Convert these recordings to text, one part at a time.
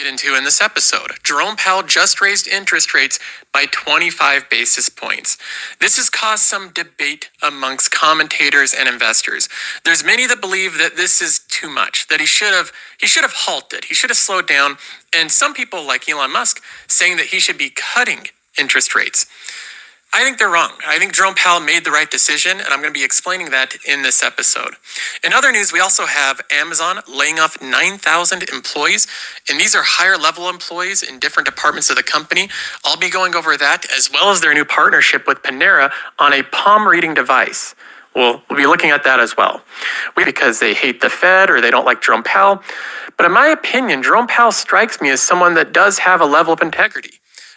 Get into in this episode. Jerome Powell just raised interest rates by 25 basis points. This has caused some debate amongst commentators and investors. There's many that believe that this is too much, that he should have halted, he should have slowed down, and some people like Elon Musk saying that he should be cutting interest rates. I think they're wrong. I think Jerome Powell made the right decision, and I'm going to be explaining that in this episode. In other news, we also have Amazon laying off 9,000 employees, and these are higher level employees in different departments of the company. I'll be going over that as well as their new partnership with Panera on a palm reading device. We'll be looking at that as well. Because they hate the Fed or they don't like Jerome Powell. But in my opinion, Jerome Powell strikes me as someone that does have a level of integrity.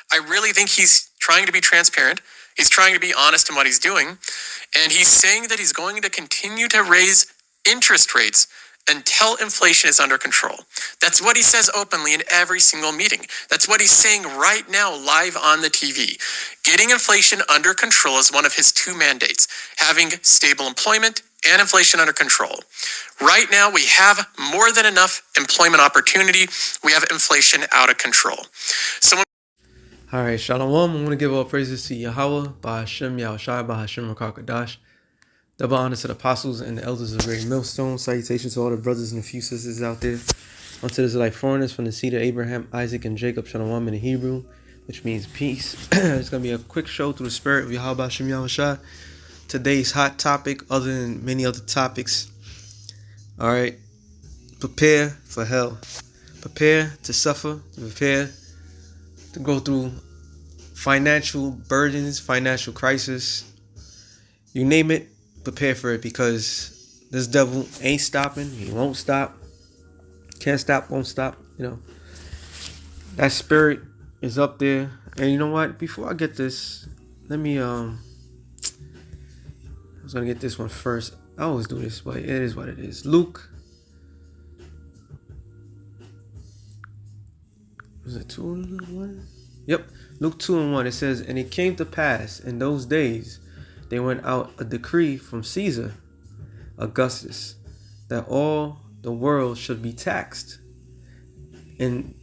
I really think he's trying to be transparent. He's trying to be honest in what he's doing, and he's saying that he's going to continue to raise interest rates until inflation is under control. That's what he says openly in every single meeting. That's what he's saying right now live on the TV. Getting inflation under control is one of his two mandates, having stable employment and inflation under control. Right now, we have more than enough employment opportunity. We have inflation out of control. So all right, Shalom. I want to give all praises to Yahweh, Bahashem, Yahushai, Bahashem, Rakakadash. Double honor to the apostles and the elders of the Great Millstone. Salutations to all the brothers and a few sisters out there. Unto the Israelite foreigners from the seed of Abraham, Isaac, and Jacob, Shalom in the Hebrew, which means peace. It's going to be a quick show through the spirit of Yahweh, Bahashem, Yahushai. Today's hot topic, other than many other topics. All right, prepare for hell. Prepare to suffer, prepare to go through financial burdens, financial crisis, you name it, prepare for it, because this devil ain't stopping. He won't stop. Can't stop, won't stop. You know, that spirit is up there. And you know what? Before I get this, let me I was gonna get this one first. I always do this, but it is what it is. Luke. Was it 2:1? Yep. Luke 2:1. It says, and it came to pass in those days, there went out a decree from Caesar Augustus that all the world should be taxed. And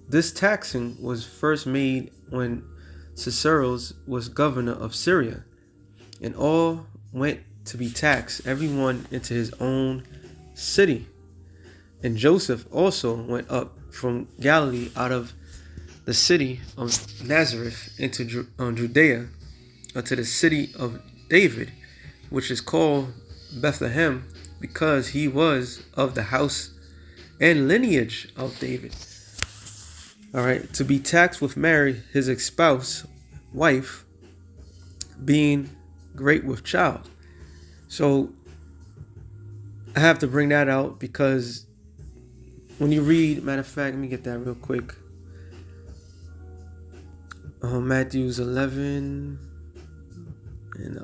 this taxing was first made when Caesarus was governor of Syria. And all went to be taxed, everyone into his own city. And Joseph also went up from Galilee out of the city of Nazareth into Judea, unto the city of David, which is called Bethlehem, because he was of the house and lineage of David. All right, to be taxed with Mary, his espoused wife, being great with child. So I have to bring that out because when you read, matter of fact, let me get that real quick. Matthew's 11 and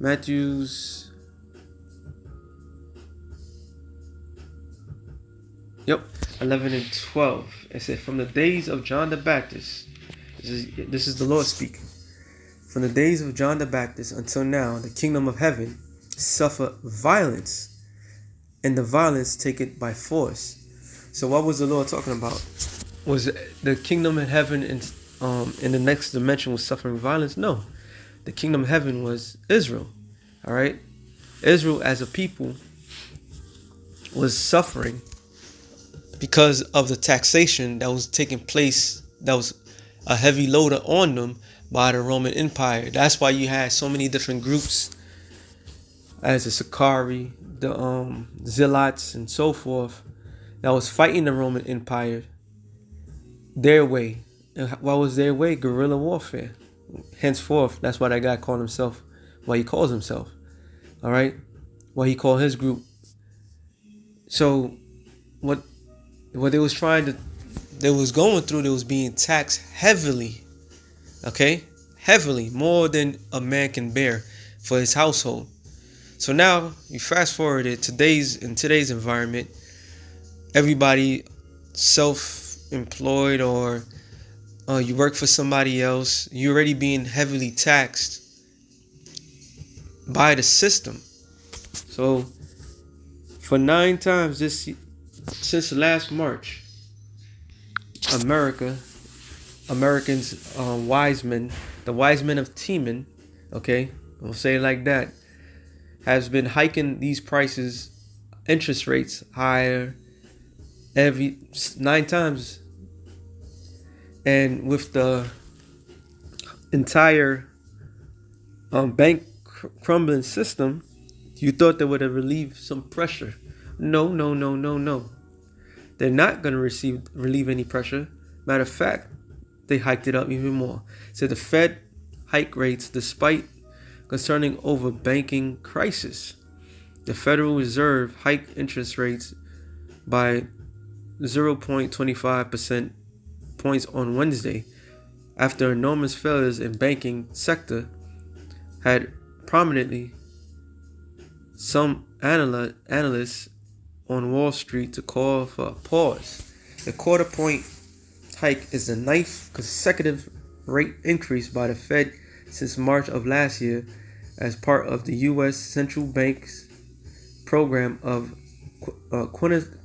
Matthew's 11 and 12. It said, from the days of John the Baptist, this is the Lord speaking. From the days of John the Baptist until now, the kingdom of heaven suffer violence, and the violence take it by force. So what was the Lord talking about? Was the kingdom of heaven in the next dimension was suffering violence? No. The kingdom of heaven was Israel. All right? Israel as a people was suffering because of the taxation that was taking place, that was a heavy load on them by the Roman Empire. That's why you had so many different groups as the Sicarii, the Zealots, and so forth, that was fighting the Roman Empire their way. And what was their way? Guerrilla warfare. Henceforth, that's why that guy called himself, why he calls himself. All right? Why he called his group. So what they was going through, they was being taxed heavily. Okay? Heavily. More than a man can bear for his household. So now you fast forward it in today's environment, everybody self-employed or you work for somebody else, you're already being heavily taxed by the system. So For 9 times since last March, Americans, wise men, the wise men of Teman, okay, we'll say it like that, has been hiking these prices, interest rates higher every 9 times. And with the entire bank crumbling system, you thought they would have relieved some pressure. No. They're not going to relieve any pressure. Matter of fact, they hiked it up even more. So the Fed hike rates despite concerning over banking crisis. The Federal Reserve hiked interest rates by 0.25% points on Wednesday after enormous failures in banking sector had prominently some analysts on Wall Street to call for a pause. The quarter point hike is the 9th consecutive rate increase by the Fed since March of last year as part of the U.S. Central Bank's program of quantitative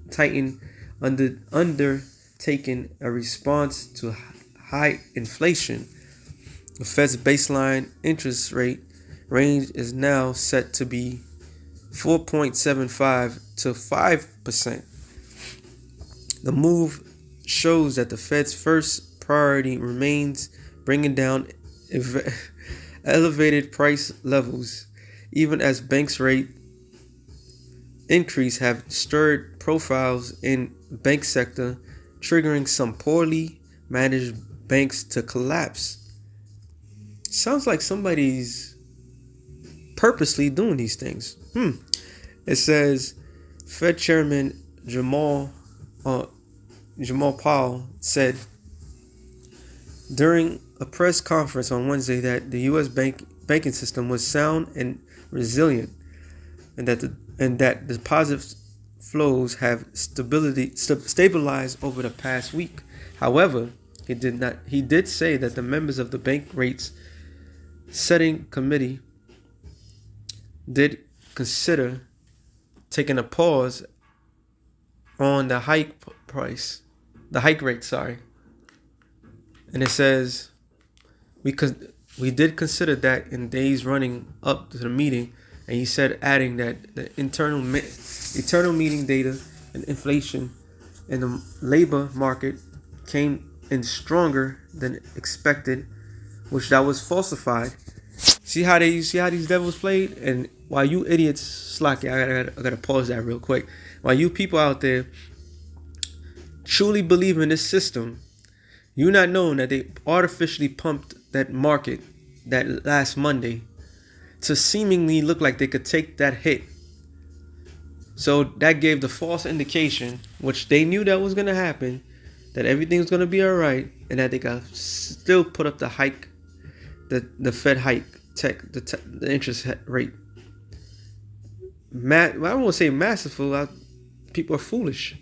tightening, undertaking a response to high inflation. The Fed's baseline interest rate range is now set to be 4.75 to 5%. The move shows that the Fed's first priority remains bringing down elevated price levels, even as banks' rate increase have stirred profiles in bank sector, triggering some poorly managed banks to collapse. Sounds like somebody's purposely doing these things. It says Fed Chairman Jamal Powell said during a press conference on Wednesday that the U.S. banking system was sound and resilient, and that the deposit flows have stabilized over the past week. However, he did say that the members of the bank rates setting committee did consider taking a pause on the hike rate. And it says we did consider that in days running up to the meeting, and he said, adding that the internal meeting data and inflation in the labor market came in stronger than expected, which that was falsified. See how these devils played? And while you idiots slacking, I gotta pause that real quick. While you people out there truly believe in this system, you not knowing that they artificially pumped that market that last Monday to seemingly look like they could take that hit. So that gave the false indication, which they knew that was gonna happen, that everything was gonna be all right, and that they could still put up the hike, the Fed hike, the interest rate. I don't want to say masterful. People are foolish.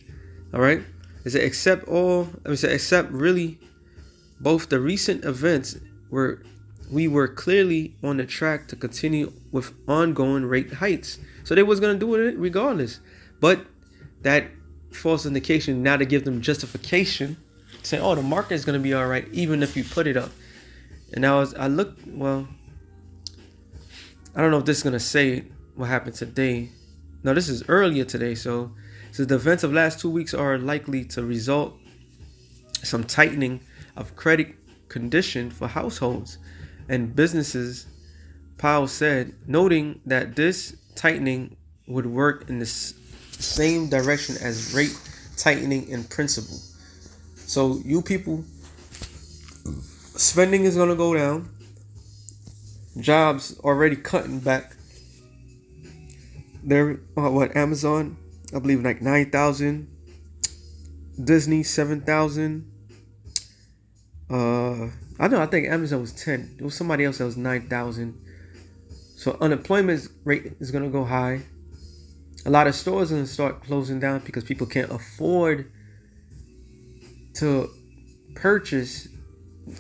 All right. Except really both the recent events where we were clearly on the track to continue with ongoing rate hikes. So they was going to do it regardless. But that false indication now to give them justification, saying, oh, the market is going to be all right, even if you put it up. And now I looked, well, I don't know if this is going to say what happened today. No, this is earlier today. So the events of last 2 weeks are likely to result some tightening of credit condition for households and businesses, Powell said, noting that this tightening would work in the same direction as rate tightening in principle. So you people, spending is going to go down. Jobs already cutting back. They're Amazon, I believe, like 9,000. Disney 7,000. I think Amazon was 10. There was somebody else that was 9,000. So unemployment rate is gonna go high. A lot of stores are gonna start closing down because people can't afford to purchase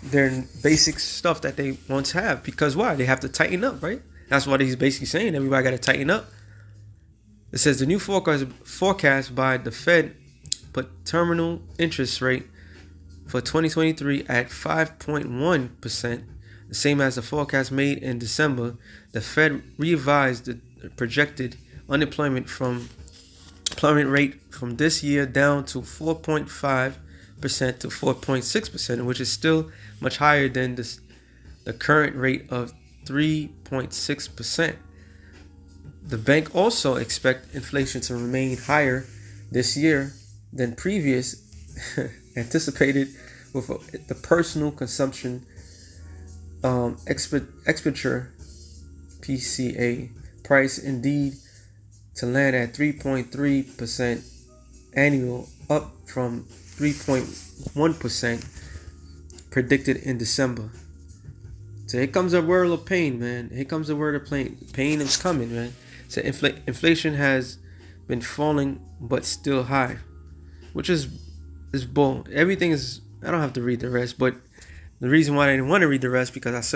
their basic stuff that they once have. Because why? They have to tighten up, right? That's what he's basically saying. Everybody got to tighten up. It says the new forecast by the Fed put terminal interest rate for 2023 at 5.1%, the same as the forecast made in December. The Fed revised the projected unemployment rate from this year down to 4.5% to 4.6%, which is still much higher than the current rate of 3.6%. The bank also expects inflation to remain higher this year than previous anticipated, with the personal consumption expenditure PCA price indeed to land at 3.3% annual, up from 3.1% predicted in December. So here comes a word of pain, man. Here comes a word of pain. Pain is coming, man. So inflation has been falling, but still high, which is bull. Everything is. I don't have to read the rest, but the reason why I didn't want to read the rest because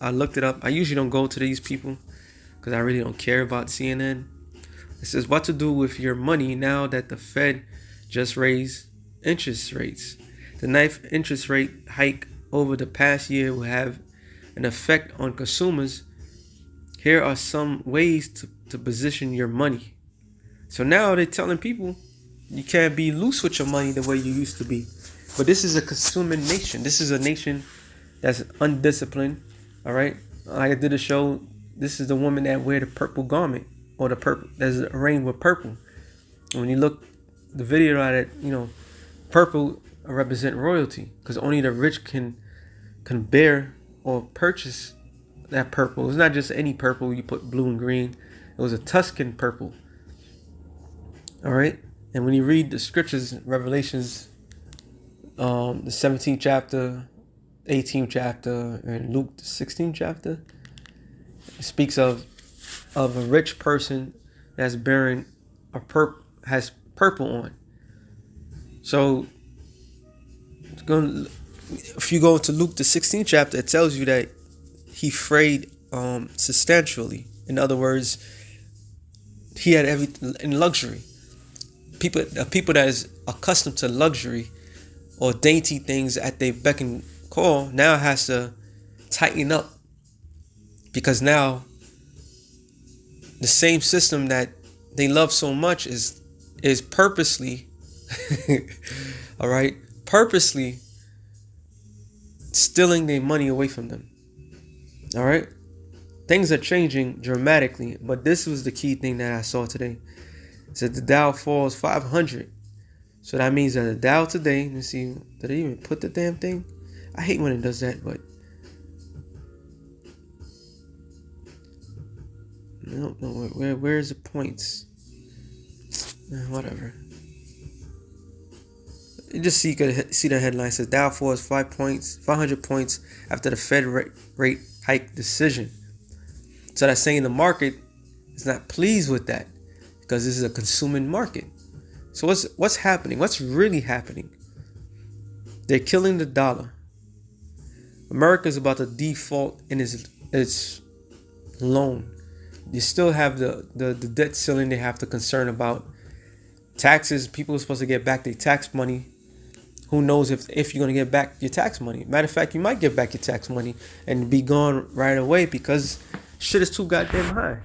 I looked it up. I usually don't go to these people because I really don't care about CNN. It says what to do with your money now that the Fed just raised interest rates. The ninth interest rate hike over the past year will have an effect on consumers. Here are some ways to position your money. So now they're telling people you can't be loose with your money the way you used to be. But this is a consuming nation. This is a nation that's undisciplined. All right. Like I did a show. This is the woman that wear the purple garment, or the purple that's arranged with purple. And when you look the video at it, purple represent royalty, because only the rich can bear or purchase that purple. It's not just any purple. You put blue and green. It was a Tuscan purple. All right. And when you read the scriptures, Revelations, the 17th chapter, 18th chapter, and Luke, the 16th chapter, it speaks of a rich person that's bearing has purple on. So, if you go to Luke, the 16th chapter, it tells you that he frayed substantially. In other words, he had everything in luxury. People that is accustomed to luxury or dainty things at their beck and call now has to tighten up, because now the same system that they love so much is purposely all right, purposely stealing their money away from them. All right, things are changing dramatically, but this was the key thing that I saw today. It said the Dow falls 500. So that means that the Dow today, let's see, did they even put the damn thing? I hate when it does that, but no, where's the points? Whatever. You just see the headline. It says Dow falls 500 points after the Fed rate hike decision. So that's saying the market is not pleased with that, because this is a consuming market. So what's happening? What's really happening? They're killing the dollar. America is about to default in its loan. You still have the debt ceiling they have to concern about. Taxes, people are supposed to get back their tax money. Who knows if you're going to get back your tax money? Matter of fact, you might get back your tax money and be gone right away, because shit is too goddamn high.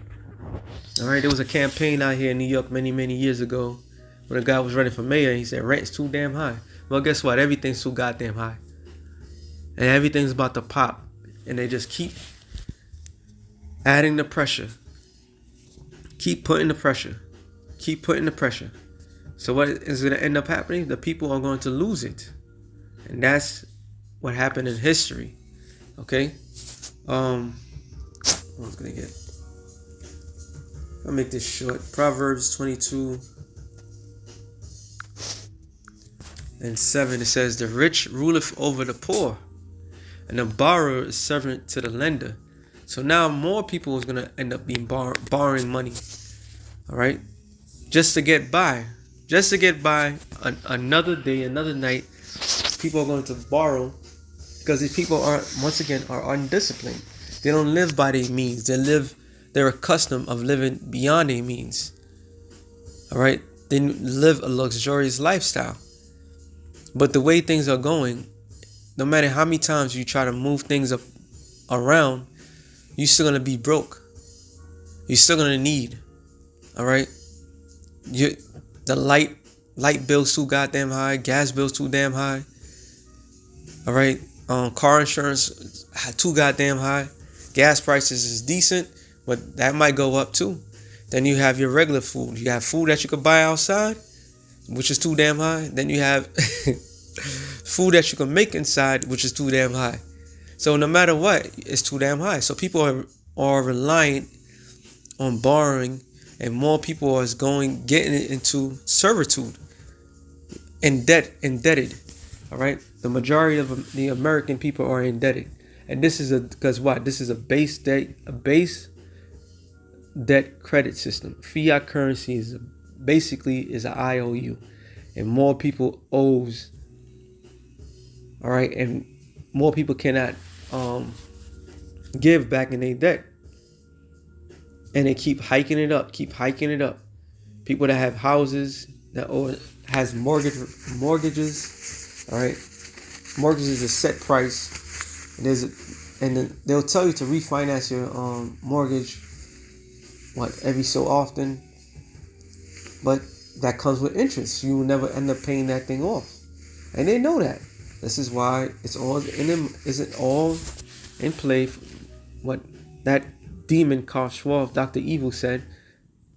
All right, there was a campaign out here in New York many years ago when a guy was running for mayor, and he said rent's too damn high. Well, guess what? Everything's too goddamn high, and everything's about to pop, and they just keep adding the pressure, keep putting the pressure. So what is going to end up happening? The people are going to lose it, and that's what happened in history. Okay, what was gonna get? I'll make this short. Proverbs 22:7. It says, "The rich ruleth over the poor, and the borrower is servant to the lender." So now more people is gonna end up being borrowing money. All right, just to get by. Another day, another night, people are going to borrow, because these people are undisciplined. They don't live by their means. They live they're accustomed of living beyond their means. All right, they live a luxurious lifestyle. But the way things are going, no matter how many times you try to move things up around, you're still gonna be broke. You're still gonna need. All right, the light bills too goddamn high, gas bills too damn high. All right, car insurance too goddamn high. Gas prices is decent, but that might go up too. Then you have your regular food. You have food that you could buy outside, which is too damn high. Then you have food that you can make inside, which is too damn high. So no matter what, it's too damn high. So people are reliant on borrowing, and more people are getting into servitude, indebted. All right, the majority of the American people are indebted, and this is because what? This is a base debt credit system. Fiat currency is basically an IOU, and more people owes. All right, and more people cannot give back in their debt, and they keep hiking it up. People that have houses has mortgages. All right, mortgages is a set price, and then they'll tell you to refinance your mortgage every so often, but that comes with interest. You will never end up paying that thing off, and they know that. This is why it's all in them. Isn't all in play? What that demon Karl Schwab, Dr. Evil, said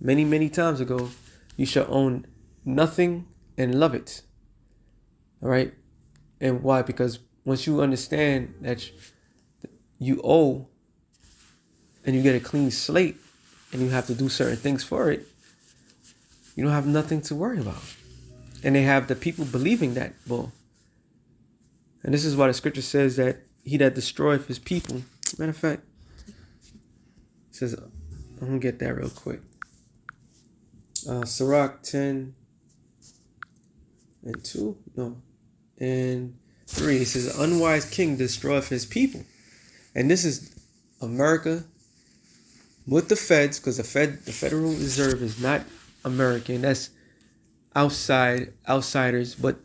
many times ago: you shall own nothing and love it. All right, and why? Because once you understand that you owe, and you get a clean slate, and you have to do certain things for it, you don't have nothing to worry about. And they have the people believing that bull. And this is why the scripture says that he that destroyeth his people. Matter of fact, it says, I'm going to get that real quick. Sirach 10 and 2? No. And 3. It says, unwise king destroyeth his people. And this is America with the feds, because the Federal Reserve is not American. That's outsiders, but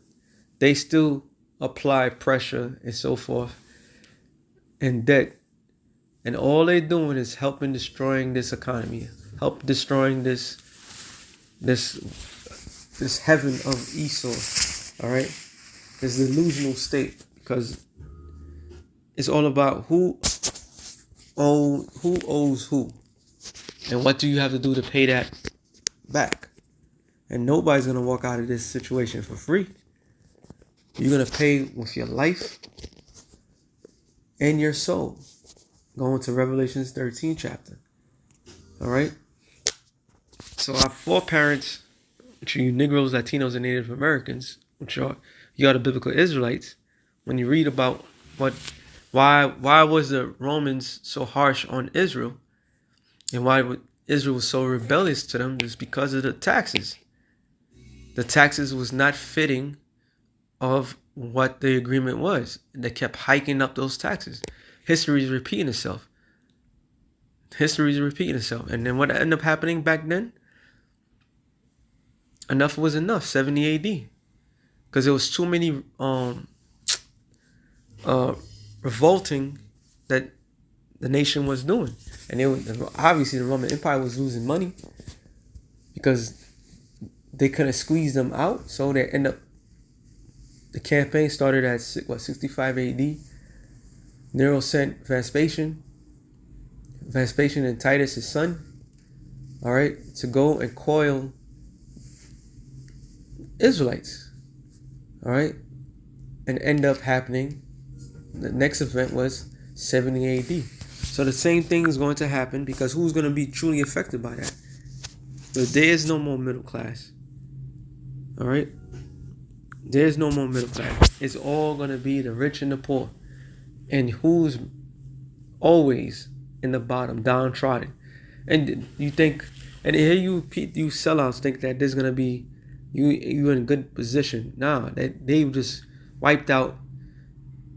they still apply pressure and so forth and debt, and all they're doing is helping destroying this economy, help destroying this heaven of Esau. All right, this delusional state, because it's all about who owes who, and what do you have to do to pay that back. And nobody's gonna walk out of this situation for free. You're going to pay with your life and your soul. Going to Revelations 13 chapter. All right? So our foreparents, which are you Negroes, Latinos, and Native Americans, which are you are the biblical Israelites, when you read about why was the Romans so harsh on Israel, and why Israel was so rebellious to them, is because of the taxes. The taxes was not fitting of what the agreement was. They kept hiking up those taxes. History is repeating itself. And then what ended up happening back then? Enough was enough, 70 AD. Because there was too many revolting that the nation was doing. And obviously the Roman Empire was losing money because they couldn't squeeze them out. So they end up, the campaign started at 65 AD. Nero sent Vespasian and Titus, his son, all right, to go and coil Israelites, all right, and end up happening. The next event was 70 AD. So the same thing is going to happen, because who's going to be truly affected by that? There is no more middle class, all right? There's no more middle class. It's all going to be the rich and the poor. And who's always in the bottom, downtrodden. And you think, and here you sellouts think that there's going to be, you in a good position. Nah, they've just wiped out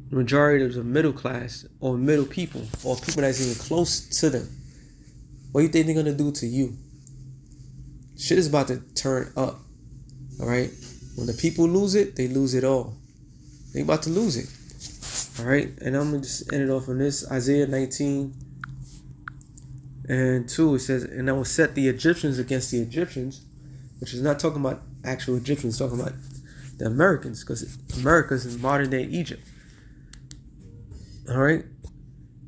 the majority of the middle class, or middle people, or people that's even close to them. What do you think they're gonna do to you? Shit is about to turn up. Alright? When the people lose it, they lose it all. They about to lose it. Alright? And I'm gonna just end it off on this. Isaiah 19:2, it says, and I will set the Egyptians against the Egyptians, which is not talking about actual Egyptians, talking about the Americans, because America's in modern day Egypt. Alright?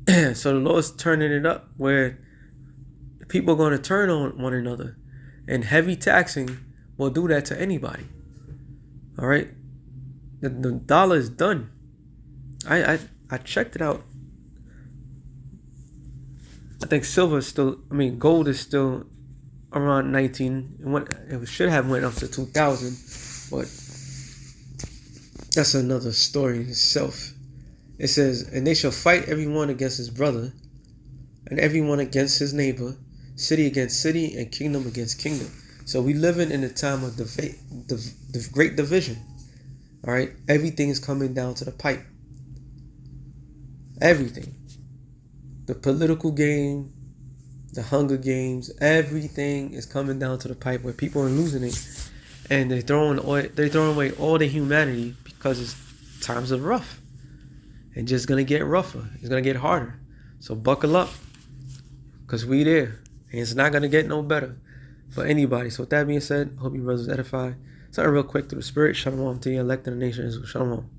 So the Lord's turning it up where the people are going to turn on one another. And heavy taxing will do that to anybody. Alright? The dollar is done. I checked it out. I think silver is still, gold is still around 19. It should have went up to 2,000. But that's another story in itself. It says, and they shall fight everyone against his brother, and everyone against his neighbor, city against city, and kingdom against kingdom. So we living in a time of the great division. All right, everything is coming down to the pipe. Everything, the political game, the Hunger Games, everything is coming down to the pipe where people are losing it, and they're throwing away all their humanity because times are rough. And just gonna get rougher. It's gonna get harder. So buckle up, cause we there, and it's not gonna get no better for anybody. So with that being said, I hope you brothers edify. Something real quick through the Spirit. Shalom to you, elect in the nation. Shalom.